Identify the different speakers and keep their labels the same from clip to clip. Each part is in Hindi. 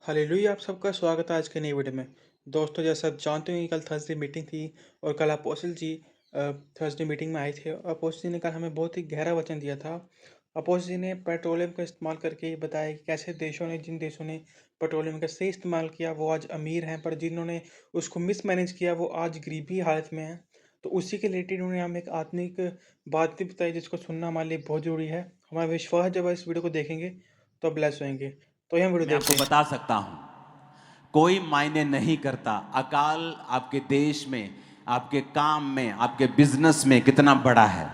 Speaker 1: हालेलुया, आप सबका स्वागत है आज के नई वीडियो में। दोस्तों, जैसा आप जानते हो कि कल थर्सडे मीटिंग थी और कल अपोस्टल जी थर्सडे मीटिंग में आए थे। अपोस्टल जी ने कल हमें बहुत ही गहरा वचन दिया था। अपोस्टल जी ने पेट्रोलियम का इस्तेमाल करके ये बताया कि कैसे देशों ने जिन देशों ने पेट्रोलियम का सही इस्तेमाल किया वो आज अमीर हैं, पर जिन्होंने उसको मिसमैनेज किया वो आज गरीबी हालत में हैं। तो उसी के रिलेटेड उन्होंने हमें एक आत्मिक बात भी बताई जिसको सुनना हमारे लिए बहुत ज़रूरी है। हमारा विश्वास है जब आप इस वीडियो को देखेंगे तो ब्लेस होंगे। तो हम वीडियो
Speaker 2: मैं आपको
Speaker 1: देखते हैं।
Speaker 2: बता सकता हूं, कोई मायने नहीं करता अकाल आपके देश में, आपके काम में, आपके बिजनेस में कितना बड़ा है।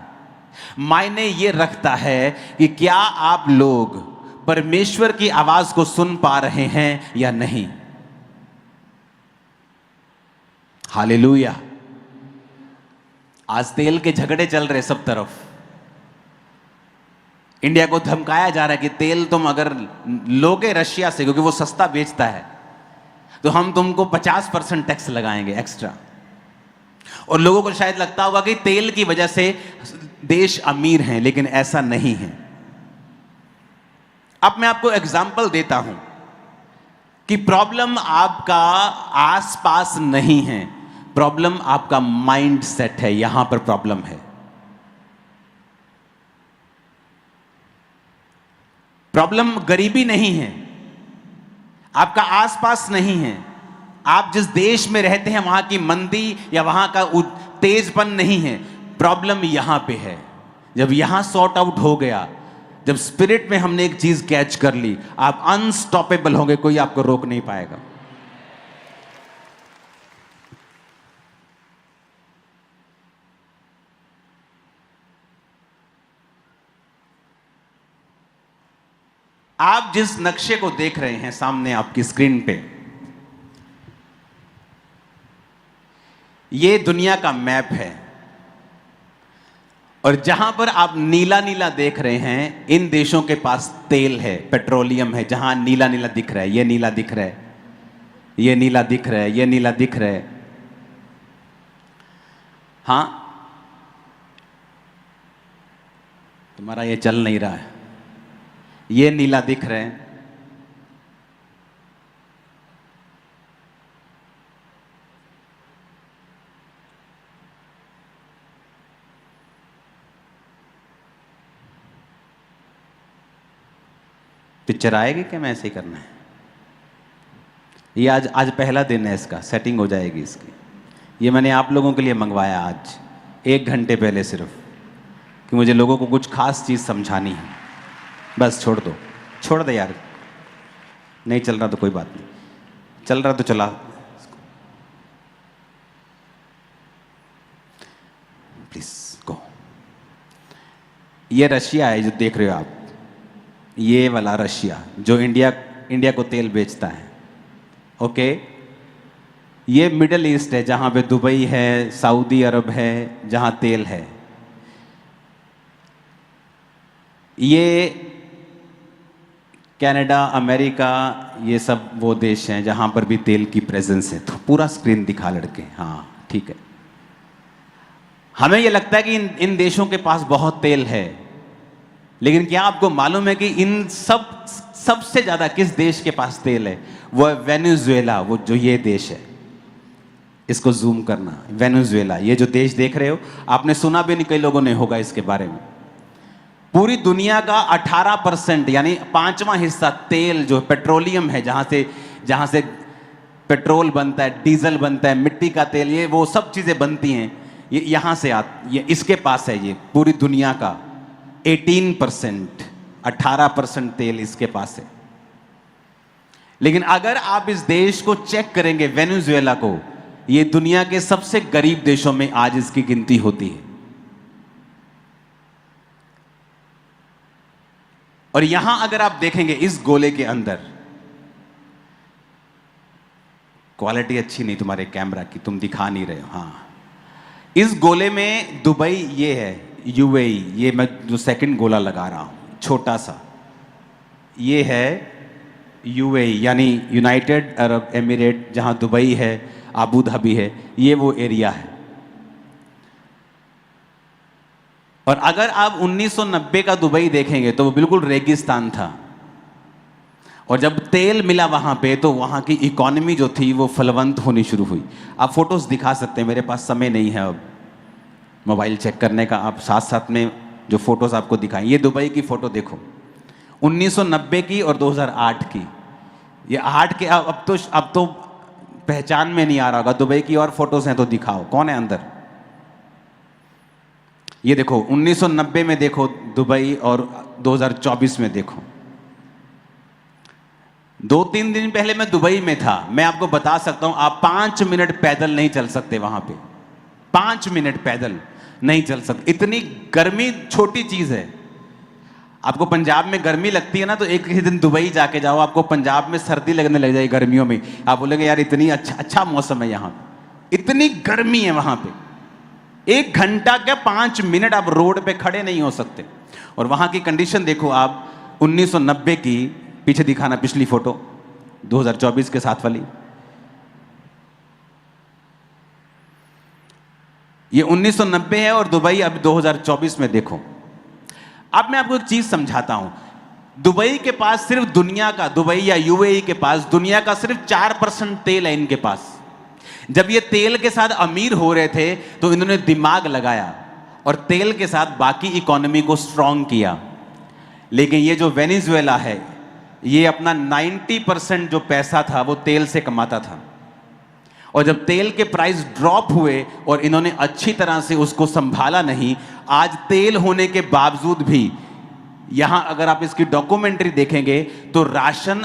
Speaker 2: मायने ये रखता है कि क्या आप लोग परमेश्वर की आवाज को सुन पा रहे हैं या नहीं। हालेलुया। आज तेल के झगड़े चल रहे सब तरफ। इंडिया को धमकाया जा रहा है कि तेल तुम अगर लोगे रशिया से, क्योंकि वो सस्ता बेचता है, तो हम तुमको 50% टैक्स लगाएंगे एक्स्ट्रा। और लोगों को शायद लगता होगा कि तेल की वजह से देश अमीर हैं, लेकिन ऐसा नहीं है। अब मैं आपको एग्जाम्पल देता हूं कि प्रॉब्लम आपका आसपास नहीं है, प्रॉब्लम आपका माइंड सेट है। यहां पर प्रॉब्लम है। प्रॉब्लम गरीबी नहीं है, आपका आसपास नहीं है। आप जिस देश में रहते हैं वहां की मंदी या वहां का तेजपन नहीं है, प्रॉब्लम यहां पे है। जब यहां सॉर्ट आउट हो गया, जब स्पिरिट में हमने एक चीज कैच कर ली, आप अनस्टॉपेबल होंगे, कोई आपको रोक नहीं पाएगा। आप जिस नक्शे को देख रहे हैं सामने आपकी स्क्रीन पे, ये दुनिया का मैप है। और जहां पर आप नीला नीला देख रहे हैं, इन देशों के पास तेल है, पेट्रोलियम है। जहां नीला नीला दिख रहा है, ये नीला दिख रहा है, ये नीला दिख रहा है, ये नीला दिख रहा है। हां, तुम्हारा ये चल नहीं रहा है, ये नीला दिख रहा है। पिक्चर आएगी क्या? मैं ऐसे ही करना है। ये आज पहला दिन है, इसका सेटिंग हो जाएगी इसकी। ये मैंने आप लोगों के लिए मंगवाया आज 1 घंटे पहले, सिर्फ कि मुझे लोगों को कुछ खास चीज़ समझानी है। बस छोड़ दो, छोड़ दे यार। नहीं चल रहा तो कोई बात नहीं, चल रहा तो चला। Please go. ये रशिया है जो देख रहे हो आप, ये वाला रशिया जो इंडिया को तेल बेचता है। ओके, ये मिडल ईस्ट है, जहां पे दुबई है, सऊदी अरब है, जहां तेल है। ये कनाडा, अमेरिका, ये सब वो देश हैं जहां पर भी तेल की प्रेजेंस है। तो पूरा स्क्रीन दिखा लड़के, हाँ ठीक है। हमें ये लगता है कि इन देशों के पास बहुत तेल है, लेकिन क्या आपको मालूम है कि इन सबसे ज्यादा किस देश के पास तेल है? वो है वेनेजुएला। वो जो ये देश है, इसको जूम करना, वेनेजुएला। ये जो देश देख रहे हो, आपने सुना भी नहीं, कई लोगों ने होगा इसके बारे में। पूरी दुनिया का 18% यानी 5वां हिस्सा तेल जो पेट्रोलियम है, जहां से पेट्रोल बनता है, डीजल बनता है, मिट्टी का तेल, ये वो सब चीजें बनती हैं, ये यहां से ये इसके पास है। ये पूरी दुनिया का 18%, 18% तेल इसके पास है। लेकिन अगर आप इस देश को चेक करेंगे, वेनेजुएला को, ये दुनिया के सबसे गरीब देशों में आज इसकी गिनती होती है। और यहां अगर आप देखेंगे इस गोले के अंदर, क्वालिटी अच्छी नहीं तुम्हारे कैमरा की, तुम दिखा नहीं रहे हो। हाँ, इस गोले में दुबई ये है, यूएई, ये मैं जो सेकंड गोला लगा रहा हूं छोटा सा, ये है यूएई यानी यूनाइटेड अरब एमिरेट, जहां दुबई है, अबू धाबी है, ये वो एरिया है। और अगर आप 1990 का दुबई देखेंगे तो वो बिल्कुल रेगिस्तान था। और जब तेल मिला वहाँ पे तो वहाँ की इकोनॉमी जो थी वो फलवंत होनी शुरू हुई। आप फोटोज़ दिखा सकते हैं, मेरे पास समय नहीं है अब मोबाइल चेक करने का, आप साथ साथ में जो फोटोज़ आपको दिखाएं। ये दुबई की फ़ोटो देखो, 1990 की और 2008 की। ये 8 के अब तो पहचान में नहीं आ रहा होगा। दुबई की और फोटोज़ हैं तो दिखाओ, कौन है अंदर? ये देखो 1990 में देखो दुबई और 2024 में देखो। 2-3 दिन पहले मैं दुबई में था, मैं आपको बता सकता हूं आप 5 मिनट पैदल नहीं चल सकते वहां पे। 5 मिनट पैदल नहीं चल सकते, इतनी गर्मी छोटी चीज है। आपको पंजाब में गर्मी लगती है ना, तो एक किसी दिन दुबई जाके जाओ, आपको पंजाब में सर्दी लगने लग जाएगी गर्मियों में। आप बोलेंगे यार इतनी अच्छा मौसम है यहाँ पे, इतनी गर्मी है वहां पे। 1 घंटा क्या 5 मिनट आप रोड पे खड़े नहीं हो सकते। और वहां की कंडीशन देखो आप, 1990 की, पीछे दिखाना पिछली फोटो 2024 के साथ वाली। ये 1990 है और दुबई अब 2024 में देखो। अब मैं आपको एक चीज समझाता हूं। दुबई के पास सिर्फ दुनिया का, दुबई या यूएई के पास दुनिया का सिर्फ 4% तेल है इनके पास। जब ये तेल के साथ अमीर हो रहे थे तो इन्होंने दिमाग लगाया और तेल के साथ बाकी इकोनॉमी को स्ट्रांग किया। लेकिन ये जो वेनेजुएला है, ये अपना 90% जो पैसा था वो तेल से कमाता था। और जब तेल के प्राइस ड्रॉप हुए और इन्होंने अच्छी तरह से उसको संभाला नहीं, आज तेल होने के बावजूद भी यहां अगर आप इसकी डॉक्यूमेंट्री देखेंगे तो राशन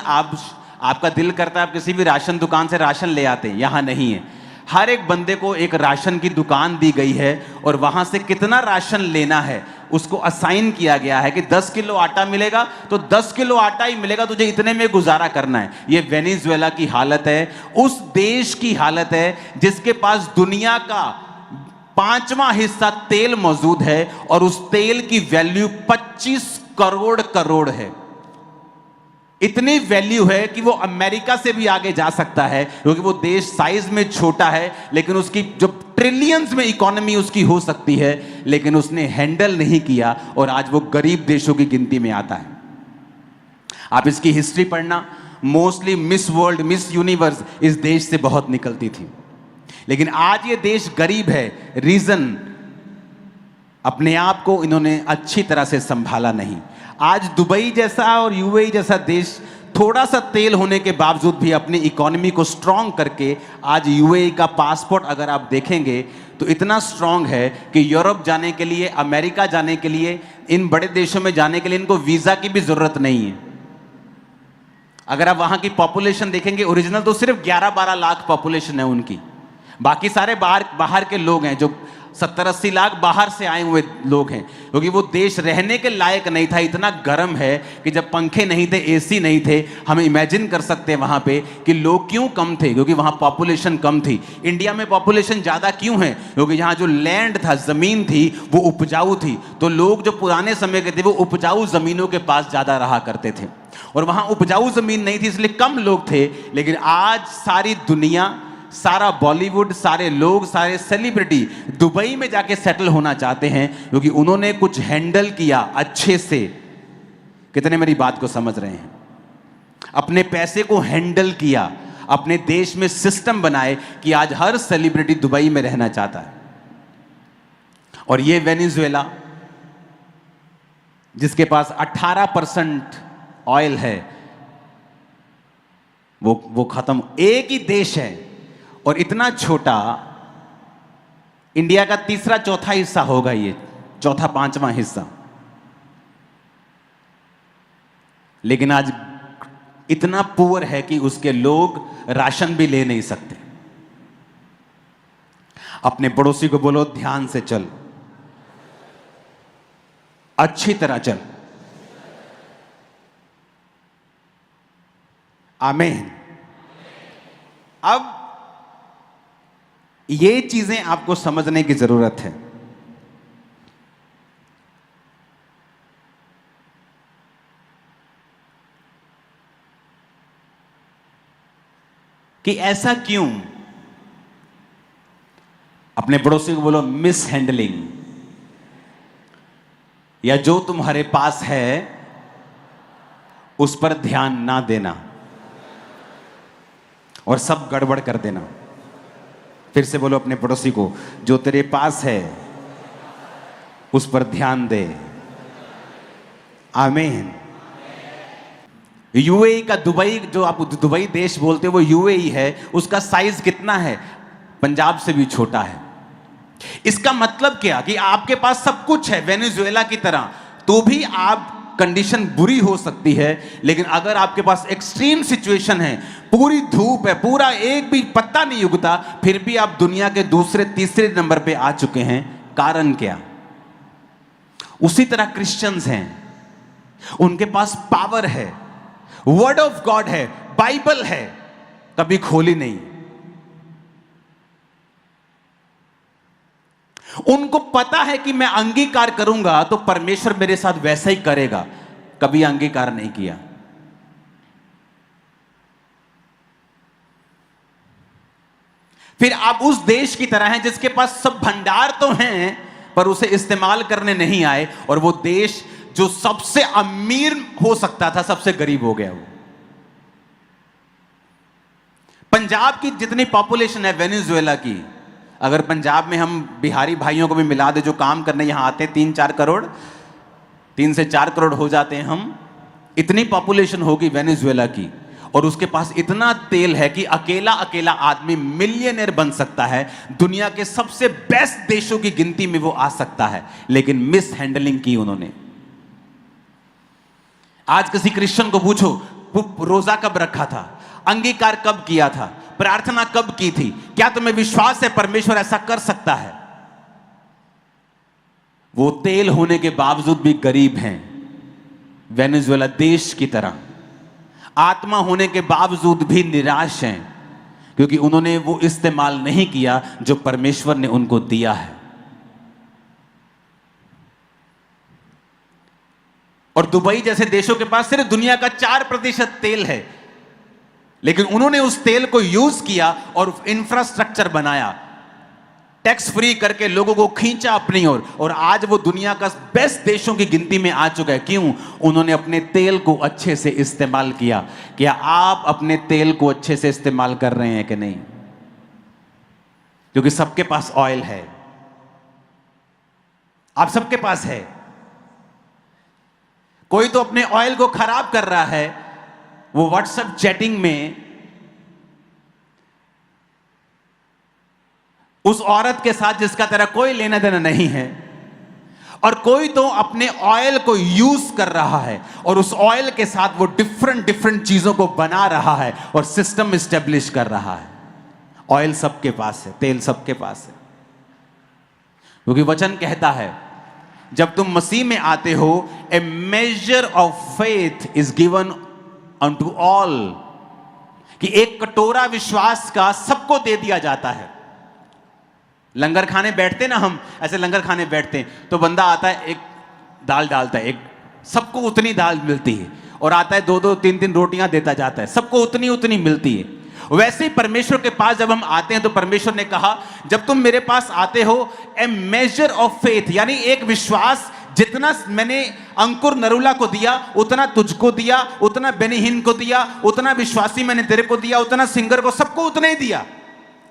Speaker 2: आपका दिल करता है आप किसी भी राशन दुकान से राशन ले आते हैं, यहां नहीं है। हर एक बंदे को एक राशन की दुकान दी गई है और वहां से कितना राशन लेना है उसको असाइन किया गया है कि 10 किलो आटा मिलेगा तो 10 किलो आटा ही मिलेगा, तुझे इतने में गुजारा करना है। ये वेनेजुएला की हालत है, उस देश की हालत है जिसके पास दुनिया का 5वां हिस्सा तेल मौजूद है और उस तेल की वैल्यू 25 करोड़ है। इतनी वैल्यू है कि वो अमेरिका से भी आगे जा सकता है, क्योंकि वो देश साइज में छोटा है लेकिन उसकी जो ट्रिलियंस में इकोनॉमी उसकी हो सकती है, लेकिन उसने हैंडल नहीं किया और आज वो गरीब देशों की गिनती में आता है। आप इसकी हिस्ट्री पढ़ना, mostly miss world, miss universe इस देश से बहुत निकलती थी, लेकिन आज ये देश गरीब है। रीजन, अपने आप को इन्होंने अच्छी तरह से संभाला नहीं। आज दुबई जैसा और यूएई जैसा देश थोड़ा सा तेल होने के बावजूद भी अपनी इकोनॉमी को स्ट्रांग करके, आज यूएई का पासपोर्ट अगर आप देखेंगे तो इतना स्ट्रांग है कि यूरोप जाने के लिए, अमेरिका जाने के लिए, इन बड़े देशों में जाने के लिए इनको वीजा की भी जरूरत नहीं है। अगर आप वहां की पॉपुलेशन देखेंगे, ओरिजिनल तो सिर्फ 11-12 लाख पॉपुलेशन है उनकी, बाकी सारे बाहर के लोग हैं, जो 70-80 लाख बाहर से आए हुए लोग हैं, क्योंकि वो देश रहने के लायक नहीं था। इतना गर्म है कि जब पंखे नहीं थे, एसी नहीं थे, हम इमेजिन कर सकते हैं वहां पे कि लोग क्यों कम थे, क्योंकि वहां पॉपुलेशन कम थी। इंडिया में पॉपुलेशन ज्यादा क्यों है? क्योंकि यहाँ जो लैंड था, जमीन थी, वो उपजाऊ थी, तो लोग जो पुराने समय के थे वो उपजाऊ जमीनों के पास ज्यादा रहा करते थे, और वहां उपजाऊ जमीन नहीं थी इसलिए कम लोग थे। लेकिन आज सारी दुनिया, सारा बॉलीवुड, सारे लोग, सारे सेलिब्रिटी दुबई में जाके सेटल होना चाहते हैं, क्योंकि उन्होंने कुछ हैंडल किया अच्छे से। कितने मेरी बात को समझ रहे हैं? अपने पैसे को हैंडल किया, अपने देश में सिस्टम बनाए कि आज हर सेलिब्रिटी दुबई में रहना चाहता है। और ये वेनेजुएला जिसके पास 18% ऑयल है, वो खत्म। एक ही देश है और इतना छोटा, इंडिया का 3-4 हिस्सा होगा, ये 4-5वां हिस्सा, लेकिन आज इतना पुअर है कि उसके लोग राशन भी ले नहीं सकते। अपने पड़ोसी को बोलो ध्यान से चल, अच्छी तरह चल। आमीन। अब ये चीजें आपको समझने की जरूरत है। कि ऐसा क्यों? अपने पड़ोसी को बोलो मिस हैंडलिंग, या जो तुम्हारे पास है उस पर ध्यान ना देना और सब गड़बड़ कर देना। फिर से बोलो अपने पड़ोसी को, जो तेरे पास है उस पर ध्यान दे। आमीन। यूएई का दुबई, जो आप दुबई देश बोलते हो वो यूएई है, उसका साइज कितना है? पंजाब से भी छोटा है। इसका मतलब क्या कि आपके पास सब कुछ है वेनेजुएला की तरह, तो भी आप कंडीशन बुरी हो सकती है। लेकिन अगर आपके पास एक्सट्रीम सिचुएशन है, पूरी धूप है, पूरा एक भी पत्ता नहीं उगता, फिर भी आप दुनिया के दूसरे तीसरे नंबर पे आ चुके हैं। कारण क्या? उसी तरह क्रिश्चियंस हैं, उनके पास पावर है, वर्ड ऑफ गॉड है, बाइबल है, कभी खोली नहीं। उनको पता है कि मैं अंगीकार करूंगा तो परमेश्वर मेरे साथ वैसा ही करेगा, कभी अंगीकार नहीं किया। फिर आप उस देश की तरह हैं जिसके पास सब भंडार तो हैं पर उसे इस्तेमाल करने नहीं आए, और वो देश जो सबसे अमीर हो सकता था सबसे गरीब हो गया। वो पंजाब की जितनी पॉपुलेशन है वेनेजुएला की, अगर पंजाब में हम बिहारी भाइयों को भी मिला दे जो काम करने यहां आते हैं, 3-4 करोड़, 3 से 4 करोड़ हो जाते हैं हम, इतनी पॉपुलेशन होगी वेनेजुएला की, और उसके पास इतना तेल है कि अकेला अकेला आदमी मिलियनेयर बन सकता है, दुनिया के सबसे बेस्ट देशों की गिनती में वो आ सकता है। लेकिन मिस हैंडलिंग की उन्होंने। आज किसी क्रिश्चियन को पूछो रोजा कब रखा था, अंगीकार कब किया था, प्रार्थना कब की थी, क्या तुम्हें विश्वास है परमेश्वर ऐसा कर सकता है? वो तेल होने के बावजूद भी गरीब हैं, वेनेजुएला देश की तरह। आत्मा होने के बावजूद भी निराश हैं, क्योंकि उन्होंने वो इस्तेमाल नहीं किया जो परमेश्वर ने उनको दिया है। और दुबई जैसे देशों के पास सिर्फ दुनिया का 4% तेल है, लेकिन उन्होंने उस तेल को यूज किया और इंफ्रास्ट्रक्चर बनाया, टैक्स फ्री करके लोगों को खींचा अपनी ओर, और आज वो दुनिया का बेस्ट देशों की गिनती में आ चुका है। क्यों? उन्होंने अपने तेल को अच्छे से इस्तेमाल किया। क्या आप अपने तेल को अच्छे से इस्तेमाल कर रहे हैं कि नहीं? क्योंकि सबके पास ऑयल है, आप सबके पास है। कोई तो अपने ऑयल को खराब कर रहा है, वो व्हाट्सएप चैटिंग में उस औरत के साथ जिसका तेरा कोई लेना देना नहीं है, और कोई तो अपने ऑयल को यूज कर रहा है और उस ऑयल के साथ वो डिफरेंट चीजों को बना रहा है और सिस्टम इस्टेब्लिश कर रहा है। ऑयल सबके पास है, तेल सबके पास है, क्योंकि वचन कहता है जब तुम मसीह में आते हो, a measure of faith is given unto all, कि एक कटोरा विश्वास का सबको दे दिया जाता है। लंगर खाने बैठते ना हम, ऐसे लंगर खाने बैठते हैं तो बंदा आता है, एक दाल डालता है, एक सबको उतनी दाल मिलती है, और आता है 2-2 3-3 रोटियां देता जाता है, सबको उतनी उतनी मिलती है। वैसे ही परमेश्वर के पास जब हम आते हैं तो परमेश्वर ने कहा जब तुम मेरे पास आते हो, ए मेजर ऑफ फेथ, यानी एक विश्वास, जितना मैंने अंकुर नरुला को दिया उतना तुझको दिया, उतना बेनीहीन को दिया, उतना विश्वासी मैंने तेरे को दिया, उतना सिंगर को, सबको उतना ही दिया।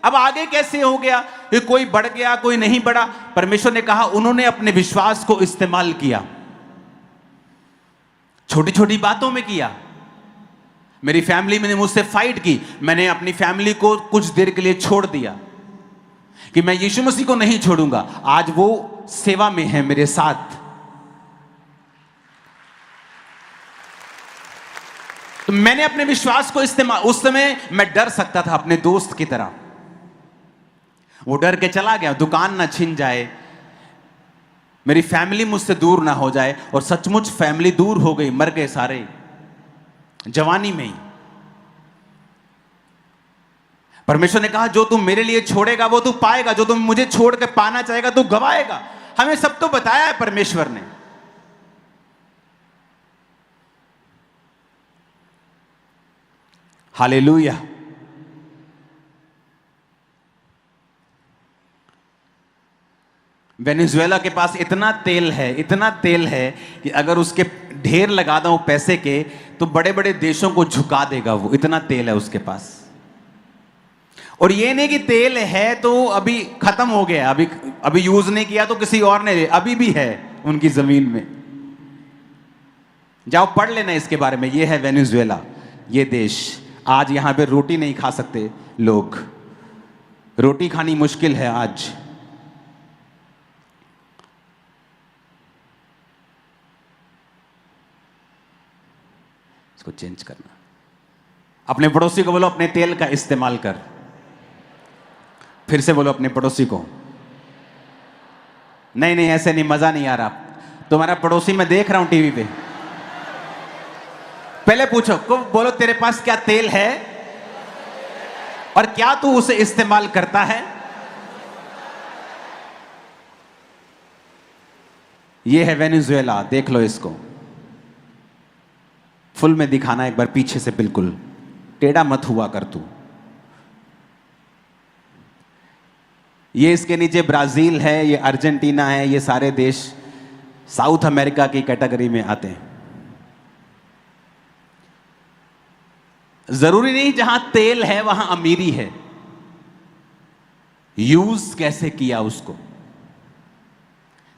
Speaker 2: अब आगे कैसे हो गया कि कोई बढ़ गया कोई नहीं बढ़ा? परमेश्वर ने कहा उन्होंने अपने विश्वास को इस्तेमाल किया, छोटी छोटी बातों में किया। मेरी फैमिली ने मुझसे फाइट की, मैंने अपनी फैमिली को कुछ देर के लिए छोड़ दिया कि मैं यीशु मसीह को नहीं छोड़ूंगा। आज वो सेवा में है मेरे साथ। तो मैंने अपने विश्वास को इस्तेमाल, उस समय मैं डर सकता था अपने दोस्त की तरह, वो डर के चला गया, दुकान ना छिन जाए, मेरी फैमिली मुझसे दूर ना हो जाए, और सचमुच फैमिली दूर हो गई, मर गए सारे जवानी में ही। परमेश्वर ने कहा जो तुम मेरे लिए छोड़ेगा वो तू पाएगा, जो तुम मुझे छोड़ के पाना चाहेगा तू गवाएगा। हमें सब तो बताया है परमेश्वर ने। हालेलुया। वेनेजुएला के पास इतना तेल है कि अगर उसके ढेर लगा दो पैसे के तो बड़े बड़े देशों को झुका देगा वो, इतना तेल है उसके पास। और ये नहीं कि तेल है तो अभी खत्म हो गया, अभी यूज नहीं किया तो किसी और ने, अभी भी है उनकी जमीन में। जाओ पढ़ लेना इसके बारे में। ये है वेनेजुएला, ये देश। आज यहां पे रोटी नहीं खा सकते लोग, रोटी खानी मुश्किल है आज। इसको चेंज करना। अपने पड़ोसी को बोलो अपने तेल का इस्तेमाल कर। फिर से बोलो अपने पड़ोसी को। नहीं ऐसे नहीं, मजा नहीं आ रहा। तुम्हारा पड़ोसी मैं देख रहा हूं टीवी पे। पहले पूछो को, बोलो तेरे पास क्या तेल है और क्या तू उसे इस्तेमाल करता है। यह है वेनेजुएला, देख लो इसको। फुल में दिखाना एक बार पीछे से, बिल्कुल टेढ़ा मत हुआ कर तू। ये इसके नीचे ब्राजील है, ये अर्जेंटीना है, ये सारे देश साउथ अमेरिका की कैटेगरी में आते हैं। जरूरी नहीं जहां तेल है वहां अमीरी है, यूज कैसे किया उसको।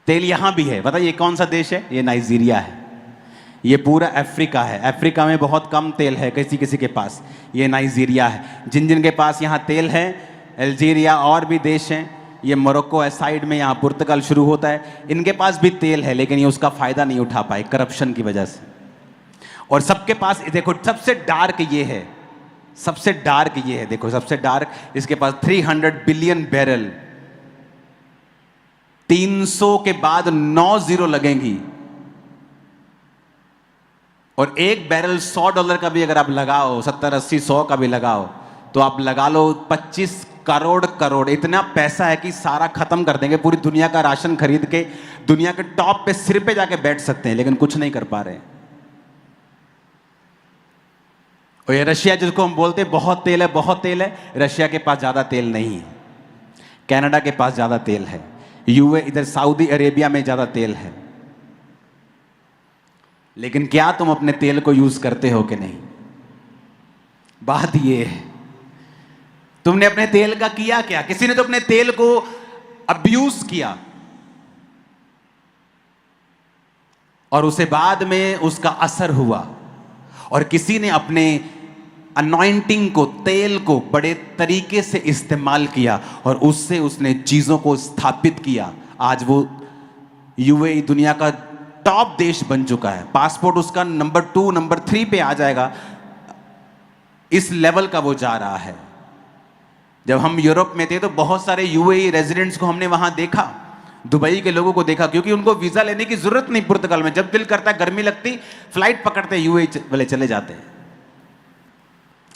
Speaker 2: तेल यहां भी है। बताइए कौन सा देश है? ये नाइजीरिया है। ये पूरा अफ्रीका है। अफ्रीका में बहुत कम तेल है किसी किसी के पास। ये नाइजीरिया है। जिन जिन के पास यहाँ तेल है, अल्जीरिया और भी देश हैं, ये मोरक्को है साइड में, यहाँ पुर्तगाल शुरू होता है, इनके पास भी तेल है लेकिन ये उसका फायदा नहीं उठा पाए करप्शन की वजह से। और सबके पास देखो, सबसे डार्क ये है, सबसे डार्क ये है, देखो सबसे डार्क, इसके पास 300 बिलियन बैरल। 300 के बाद 9 जीरो लगेंगी। और एक बैरल $100 का भी अगर आप लगाओ, 70, 80, 100 का भी लगाओ, तो आप लगा लो 25 करोड़। इतना पैसा है कि सारा खत्म कर देंगे। पूरी दुनिया का राशन खरीद के दुनिया के टॉप पे, सिर पे जाके बैठ सकते हैं, लेकिन कुछ नहीं कर पा रहे हैं। और ये रशिया जिसको हम बोलते हैं बहुत तेल है, बहुत तेल है, रशिया के पास ज्यादा तेल नहीं है। कनाडा के पास ज्यादा तेल है। यूए, इधर सऊदी अरेबिया में ज्यादा तेल है। लेकिन क्या तुम अपने तेल को यूज करते हो कि नहीं? बात ये है, तुमने अपने तेल का किया क्या? किसी ने तो अपने तेल को अब्यूज किया और उसे बाद में उसका असर हुआ। और किसी ने अपने अनॉइंटिंग को, तेल को बड़े तरीके से इस्तेमाल किया और उससे उसने चीजों को स्थापित किया। आज वो यूएई दुनिया का टॉप देश बन चुका है। पासपोर्ट उसका नंबर 2, नंबर 3 पे आ जाएगा। इस लेवल का वो जा रहा है। जब हम यूरोप में थे तो बहुत सारे यूएई रेजिडेंट्स को हमने वहां देखा, दुबई के लोगों को देखा, क्योंकि उनको वीजा लेने की जरूरत नहीं पुर्तगाल में। जब दिल करता है, गर्मी लगती, फ्लाइट पकड़ते यूएई वाले चले जाते हैं।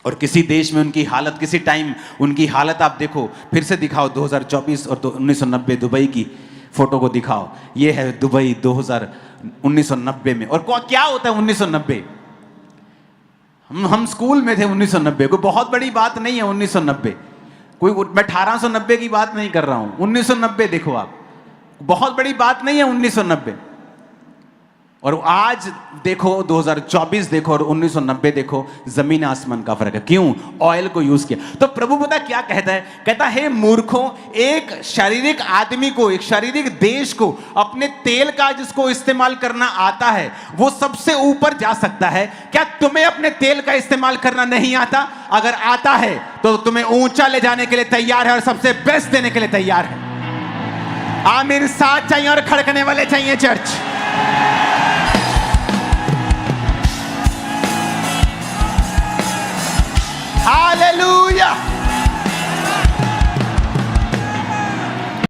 Speaker 2: और किसी देश में उनकी हालत, किसी टाइम उनकी हालत आप देखो, फिर से दिखाओ 2024 और 1990 दुबई की फोटो को दिखाओ। ये है दुबई 1990 में। और क्या होता है 1990? हम स्कूल में थे 1990। कोई बहुत बड़ी बात नहीं है 1990। मैं 1890 की बात नहीं कर रहा हूं। 1990 देखो आप, बहुत बड़ी बात नहीं है 1990। और आज देखो 2024 देखो और 1990 देखो, जमीन आसमान का फर्क है। क्यों? ऑयल को यूज किया। तो प्रभु पता क्या कहता है? कहता है मूर्खों, एक शारीरिक आदमी को, एक शारीरिक देश को अपने तेल का जिसको इस्तेमाल करना आता है, वो सबसे ऊपर जा सकता है। क्या तुम्हें अपने तेल का इस्तेमाल करना नहीं आता? अगर आता है तो तुम्हें ऊंचा ले जाने के लिए तैयार है और सबसे बेस्ट देने के लिए तैयार है। आमीन। साथ चाहिए और खड़कने वाले चाहिए चर्च। हालेलुया।